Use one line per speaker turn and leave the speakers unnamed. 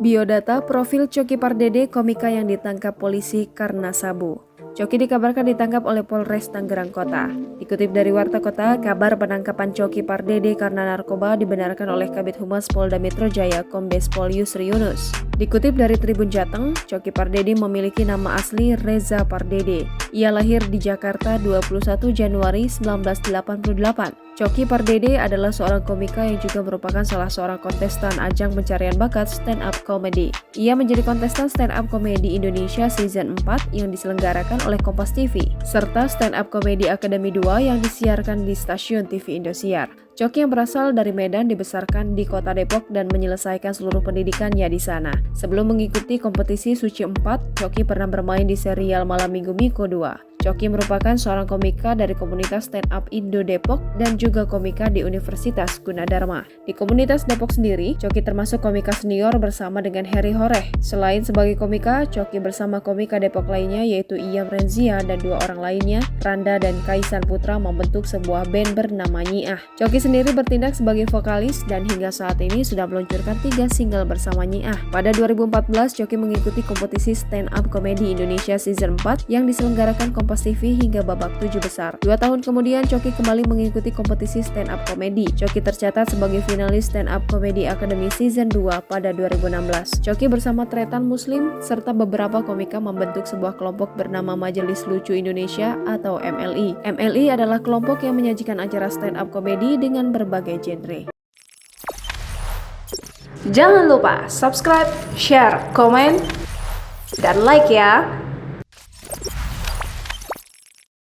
Biodata profil Coki Pardede, komika yang ditangkap polisi karena sabu. Coki dikabarkan ditangkap oleh Polres Tangerang Kota. Dikutip dari Warta Kota, kabar penangkapan Coki Pardede karena narkoba dibenarkan oleh Kabid Humas Polda Metro Jaya Kombes Pol Yusri Yunus. Dikutip dari Tribun Jateng, Coki Pardede memiliki nama asli Reza Pardede. Ia lahir di Jakarta 21 Januari 1988. Coki Pardede adalah seorang komika yang juga merupakan salah seorang kontestan ajang pencarian bakat stand-up comedy. Ia menjadi kontestan stand-up comedy Indonesia Season 4 yang diselenggarakan oleh Kompas TV, serta stand-up comedy Akademi 2 yang disiarkan di stasiun TV Indosiar. Coki yang berasal dari Medan dibesarkan di kota Depok dan menyelesaikan seluruh pendidikannya di sana. Sebelum mengikuti kompetisi Suci 4, Coki pernah bermain di serial Malam Minggu Miko 2. Coki merupakan seorang komika dari komunitas stand-up Indo Depok dan juga komika di Universitas Gunadarma. Di komunitas Depok sendiri, Coki termasuk komika senior bersama dengan Harry Horeh. Selain sebagai komika, Coki bersama komika Depok lainnya yaitu Iyam Renzia dan dua orang lainnya, Randa dan Kaisan Putra, membentuk sebuah band bernama Nyiah. Coki sendiri bertindak sebagai vokalis dan hingga saat ini sudah meluncurkan 3 single bersama Nyiah. Pada 2014, Coki mengikuti kompetisi stand-up comedy Indonesia Season 4 yang diselenggarakan Kompas TV hingga babak 7 besar. 2 tahun kemudian, Coki kembali mengikuti kompetisi stand-up comedy. Coki tercatat sebagai finalis stand-up comedy Academy Season 2 pada 2016. Coki bersama Tretan Muslim serta beberapa komika membentuk sebuah kelompok bernama Majelis Lucu Indonesia atau MLI. MLI adalah kelompok yang menyajikan acara stand-up comedy dengan berbagai genre.
Jangan lupa subscribe, share, komen, dan like ya!